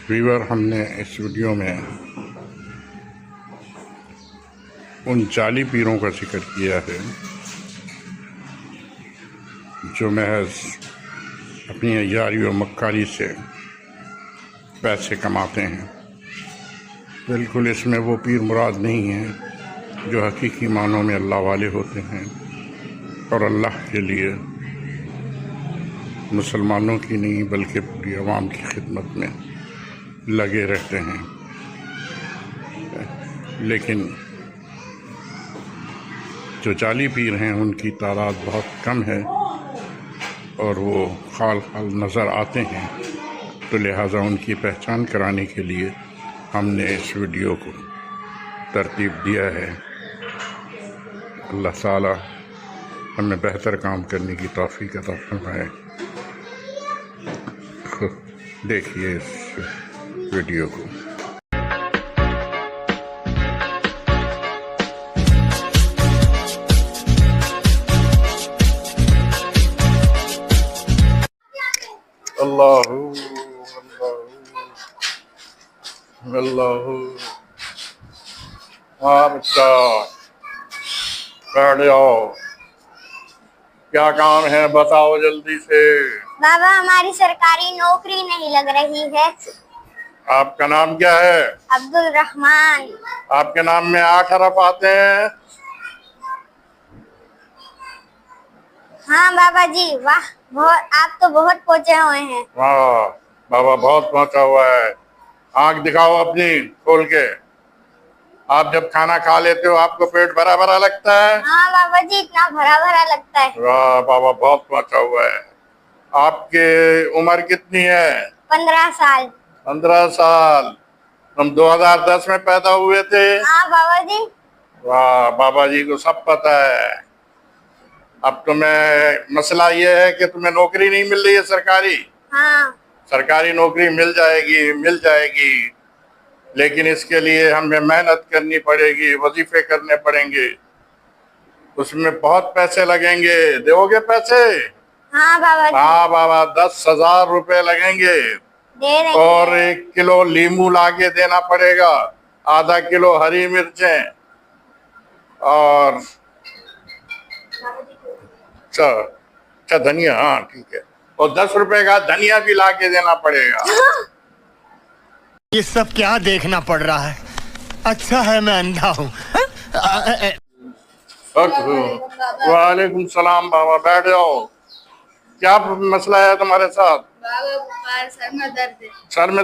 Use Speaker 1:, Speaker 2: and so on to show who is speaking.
Speaker 1: Viewer, हमने इस video में उन जाली पीरों का जिक्र किया है जो महज अपनी अय्यारी और मक्कारी से पैसे कमाते हैं। बिल्कुल इसमें वो पीर मुराद नहीं है जो हकीकी मानों में अल्लाह वाले होते हैं और अल्लाह के लिए मुसलमानों की नहीं बल्कि पूरी आवाम की खिदमत में लगे रहते हैं। लेकिन जो जाली पीर हैं उनकी तादाद बहुत कम है और वो खाल खाल नज़र आते हैं, तो लिहाजा उनकी पहचान कराने के लिए हमने इस वीडियो को तरतीब दिया है। अल्लाह ताला हमें बेहतर काम करने की तौफीक अता फरमाए। देखिए इस वीडियो को। अल्लाहू अल्लाहू। हाँ बच्चा, बैठ जाओ। क्या काम है बताओ जल्दी से।
Speaker 2: बाबा, हमारी सरकारी नौकरी नहीं लग रही है।
Speaker 1: आपका नाम क्या है?
Speaker 2: अब्दुल रहमान।
Speaker 1: आपके नाम में 8 हरफ आते हैं?
Speaker 2: हाँ बाबा जी, वाह, बहुत आप तो बहुत पहुंचे हुए हैं।
Speaker 1: वाह बाबा, बहुत पहुंचा हुआ है। आंख दिखाओ अपनी खोल के। आप जब खाना खा लेते हो आपको पेट भरा भरा लगता है?
Speaker 2: हाँ बाबा जी, इतना भरा भरा लगता है।
Speaker 1: वाह बाबा, बहुत पहुंचा हुआ है। आपके उम्र कितनी है?
Speaker 2: 15 साल।
Speaker 1: 15 साल। हम 2010 में पैदा हुए थे।
Speaker 2: हाँ बाबा जी।
Speaker 1: वाह, बाबा जी को सब पता है। अब तुम्हें मसला ये है कि तुम्हें नौकरी नहीं मिल रही है सरकारी।
Speaker 2: हाँ।
Speaker 1: सरकारी नौकरी मिल जाएगी, लेकिन इसके लिए हमें मेहनत करनी पड़ेगी, वजीफे करने पड़ेंगे, उसमें बहुत पैसे लगेंगे। दोगे पैसे?
Speaker 2: हाँ बाबा जी।
Speaker 1: हाँ बाबा, 10,000 रुपए लगेंगे।
Speaker 2: दे देंगे।
Speaker 1: और 1 किलो नींबू लाके देना पड़ेगा, आधा किलो हरी मिर्चें और अच्छा धनिया। हाँ ठीक है, और 10 रुपए का धनिया भी लाके देना पड़ेगा।
Speaker 3: ये सब क्या देखना पड़ रहा है? अच्छा है मैं अंधा हूँ।
Speaker 1: वालेकुम सलाम बाबा, बैठ जाओ। क्या मसला है तुम्हारे साथ?
Speaker 2: बाबा, सर में दर्द है।
Speaker 1: सर में